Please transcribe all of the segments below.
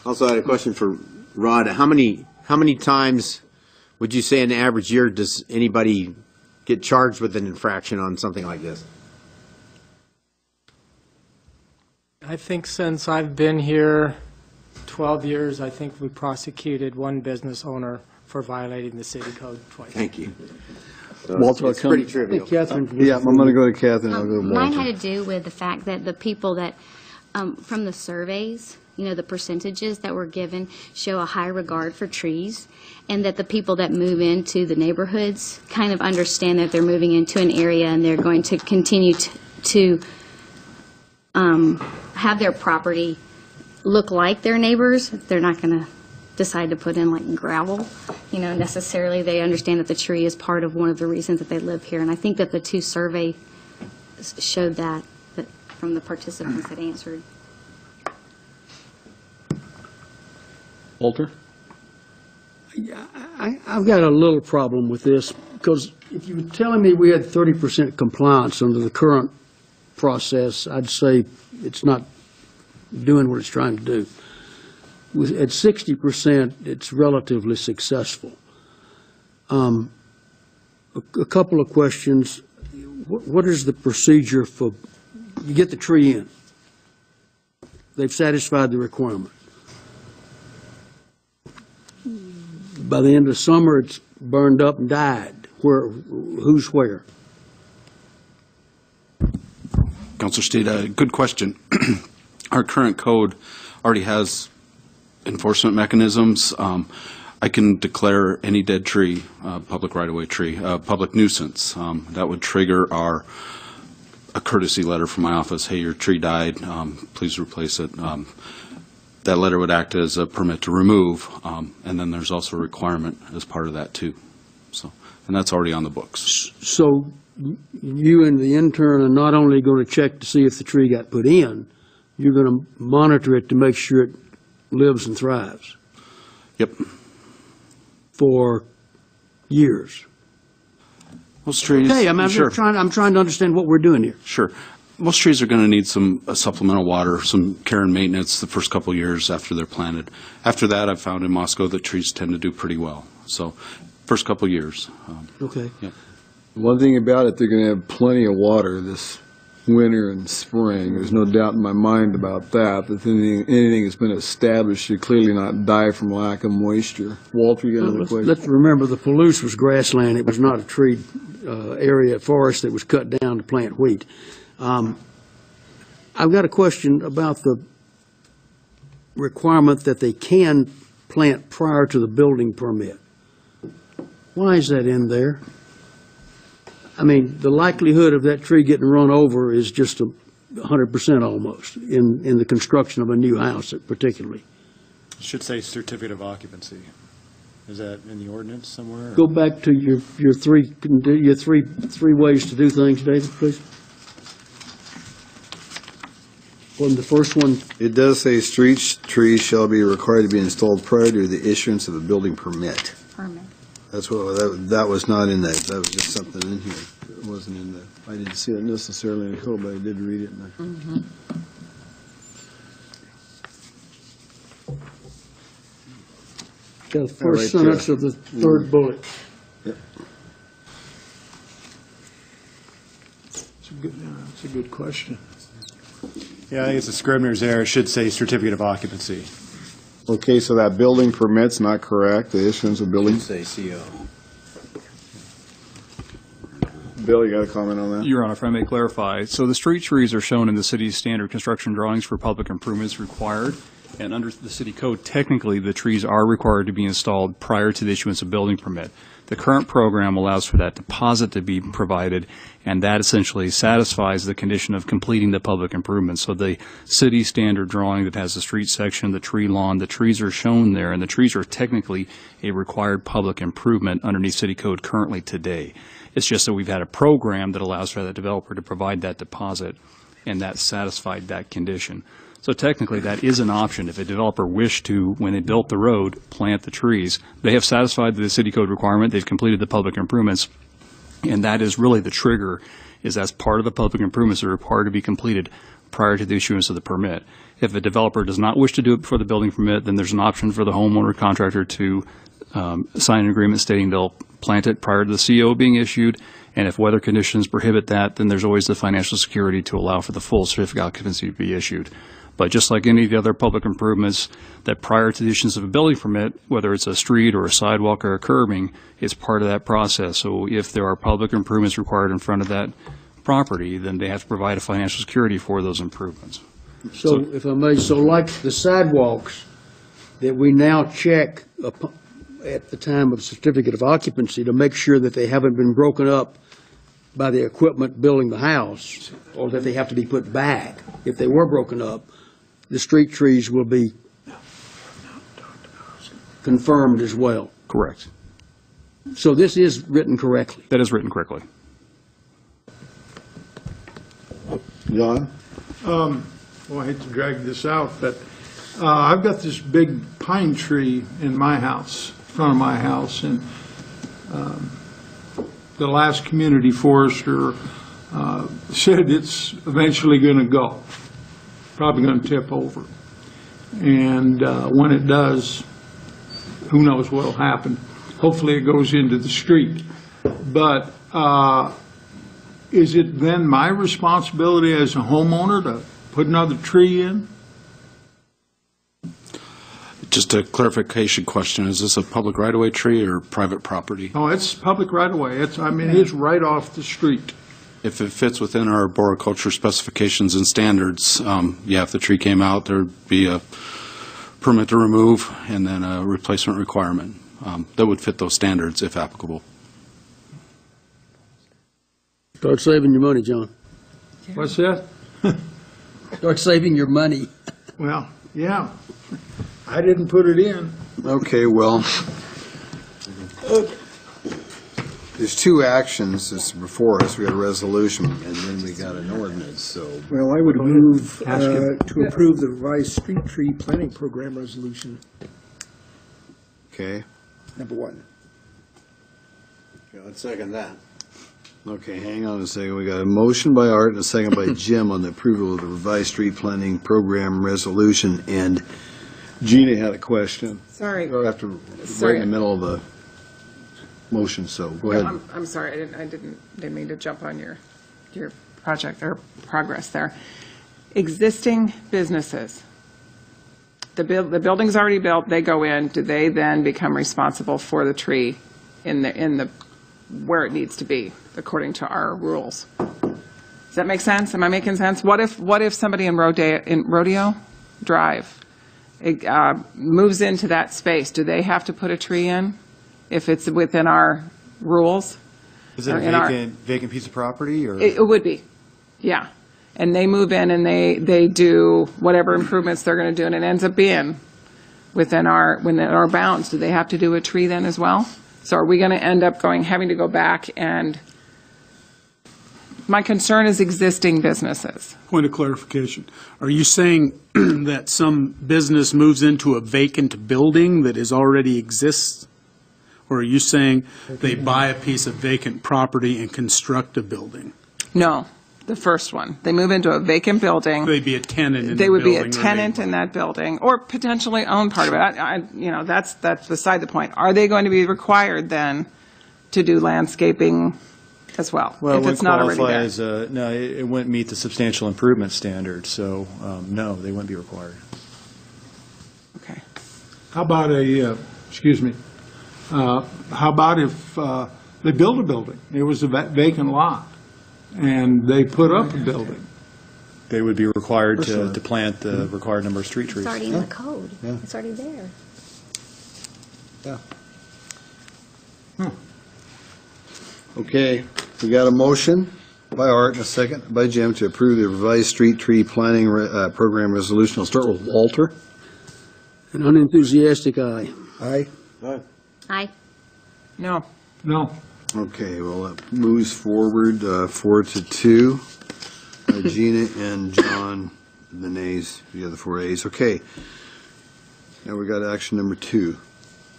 Also, I had a question for Rod. How many times would you say in an average year does anybody get charged with an infraction on something like this? I think since I've been here 12 years, I think we prosecuted one business owner for violating the city code twice. Thank you. So Walter, it's pretty trivial. Catherine, yeah, I'm going to go to Catherine. I'll go to Walter. Mine had to do with the fact that the people that, from the surveys, you know, the percentages that were given show a high regard for trees, and that the people that move into the neighborhoods kind of understand that they're moving into an area and they're going to continue to have their property look like their neighbors. They're not going to decide to put in like gravel, you know, necessarily. They understand that the tree is part of one of the reasons that they live here. And I think that the two surveys showed that from the participants that answered. Walter? Yeah, I've got a little problem with this, because if you were telling me we had 30% compliance under the current process, I'd say it's not doing what it's trying to do. At 60%, it's relatively successful. A couple of questions. What is the procedure for, you get the tree in, they've satisfied the requirement. By the end of summer, it's burned up and died. Who's where? Councilor Steed, good question. Our current code already has enforcement mechanisms. I can declare any dead tree, public right-of-way tree, public nuisance. That would trigger a courtesy letter from my office. Hey, your tree died. Please replace it. That letter would act as a permit to remove, and then there's also a requirement as part of that too. So, and that's already on the books. So you and the intern are not only going to check to see if the tree got put in, you're going to monitor it to make sure it lives and thrives. Yep. For years. Most trees. Okay, sure. I'm trying to understand what we're doing here. Sure. Most trees are going to need some supplemental water, some care and maintenance the first couple of years after they're planted. After that, I've found in Moscow that trees tend to do pretty well. So, first couple of years. Okay. Yeah. One thing about it, they're going to have plenty of water this winter and spring. There's no doubt in my mind about that. If anything has been established, should clearly not die from lack of moisture. Walter, you got another question? Let's remember the Palouse was grassland. It was not a tree area, forest that was cut down to plant wheat. I've got a question about the requirement that they can plant prior to the building permit. Why is that in there? I mean, the likelihood of that tree getting run over is just 100% almost in the construction of a new house, particularly. It should say certificate of occupancy. Is that in the ordinance somewhere? Go back to your three ways to do things, David, please. On the first one, It does say street trees shall be required to be installed prior to the issuance of a building permit. Permit. That's what, that was not in that. That was just something in here. It wasn't in the, I didn't see it necessarily in the code, but I did read it. the first sentence of the third bullet. Yep. That's a good question. Yeah, I think it's a Scribner's error. It should say certificate of occupancy. Okay, so that building permit's not correct, the issuance of building. Say CO. Bill, you got a comment on that? Your Honor, if I may clarify, so the street trees are shown in the city's standard construction drawings for public improvements required, and under the city code, technically, the trees are required to be installed prior to the issuance of building permit. The current program allows for that deposit to be provided, and that essentially satisfies the condition of completing the public improvements. So the city standard drawing that has the street section, the tree lawn, the trees are shown there, and the trees are technically a required public improvement underneath city code currently today. It's just that we've had a program that allows for the developer to provide that deposit, and that satisfied that condition. So technically, that is an option. If a developer wished to, when they built the road, plant the trees, they have satisfied the city code requirement, they've completed the public improvements, and that is really the trigger, is as part of the public improvements that are required to be completed prior to the issuance of the permit. If a developer does not wish to do it before the building permit, then there's an option for the homeowner contractor to sign an agreement stating they'll plant it prior to the CO being issued. And if weather conditions prohibit that, then there's always the financial security to allow for the full certificate of occupancy to be issued. But just like any of the other public improvements, that prior to the issuance of a building permit, whether it's a street or a sidewalk or a curbing, it's part of that process. So if there are public improvements required in front of that property, then they have to provide a financial security for those improvements. So if I may, so like the sidewalks that we now check at the time of certificate of occupancy to make sure that they haven't been broken up by the equipment building the house, or that they have to be put back. If they were broken up, the street trees will be confirmed as well. Correct. So this is written correctly. That is written correctly. John? Well, I hate to drag this out, but I've got this big pine tree in my house, in front of my house, and the last community forester said it's eventually going to go, probably going to tip over. And when it does, who knows what will happen. Hopefully it goes into the street. But is it then my responsibility as a homeowner to put another tree in? Just a clarification question, is this a public right-of-way tree or private property? Oh, it's public right-of-way. It's right off the street. If it fits within our arboriculture specifications and standards, if the tree came out, there'd be a permit to remove and then a replacement requirement that would fit those standards if applicable. Start saving your money, John. What's that? Start saving your money. Well, yeah. I didn't put it in. Okay, well, there's two actions that's before us. We got a resolution, and then we got an ordinance, so. Well, I would move to approve the revised street tree planning program resolution, Okay. number 1. Okay, let's second that. Okay, hang on a second. We got a motion by Art and a second by Jim on the approval of the revised street planning program resolution, and Gina had a question. Sorry. Go after, Sorry. right in the middle of the motion, so go ahead. I'm sorry, I didn't mean to jump on your project or progress there. Existing businesses, the building's already built, they go in, do they then become responsible for the tree in the where it needs to be, according to our rules? Does that make sense? Am I making sense? What if somebody in Rodeo Drive moves into that space? Do they have to put a tree in if it's within our rules? Is it a vacant piece of property, or? It would be, yeah. And they move in and they do whatever improvements they're going to do, and it ends up being within our bounds. Do they have to do a tree then as well? So are we going to end up having to go back and, my concern is existing businesses. Point of clarification. Are you saying that some business moves into a vacant building that already exists? Or are you saying they buy a piece of vacant property and construct a building? No, the first one. They move into a vacant building. They'd be a tenant in the building. They would be a tenant in that building, or potentially own part of it. That's beside the point. Are they going to be required then to do landscaping as well? Well, if it it's not wouldn't already qualify there? as no, it wouldn't meet the substantial improvement standard, so no, they wouldn't be required. Okay. How about how about if they build a building? It was a vacant lot, and they put up a building. They would be required to plant the required number of street trees. It's already in the code. It's already there. Yeah. Okay, we got a motion by Art and a second by Jim to approve the revised street tree planning program resolution. I'll start with Walter. An unenthusiastic aye. Aye. Aye. No. No. Okay, well, it moves forward 4-2. Gina and John, the nays, the other 4 A's. Okay. Now we got action number 2.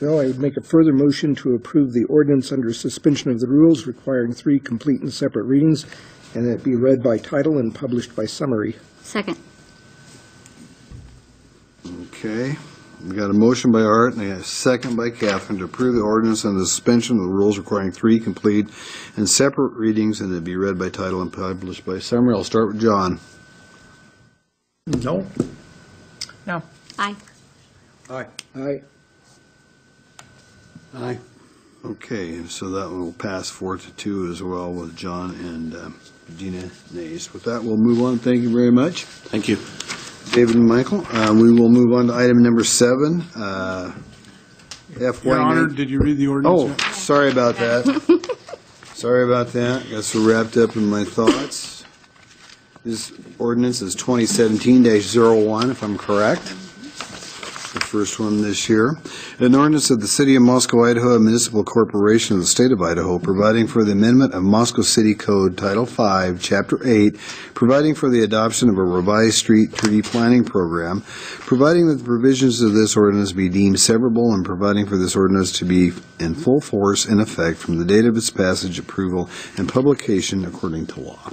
Well, I would make a further motion to approve the ordinance under suspension of the rules requiring 3 complete and separate readings, and that it be read by title and published by summary. Second. Okay. We got a motion by Art and a second by Catherine to approve the ordinance on the suspension of the rules requiring 3 complete and separate readings and to be read by title and published by summary. I'll start with John. No. No. Aye. Aye. Aye. Aye. Okay, so that one will pass 4-2 as well with John and Gina nays. With that, we'll move on. Thank you very much, Thank you. David and Michael. We will move on to item number 7. FY Your Honor, did you read the ordinance Oh, yet? sorry about that. Sorry about that. Got so wrapped up in my thoughts. This ordinance is 2017-01, if I'm correct. The first one this year. An ordinance of the City of Moscow, Idaho, a municipal corporation of the state of Idaho, providing for the amendment of Moscow City Code Title 5, Chapter 8, providing for the adoption of a revised street tree planning program, providing that the provisions of this ordinance be deemed severable, and providing for this ordinance to be in full force and effect from the date of its passage, approval, and publication according to law.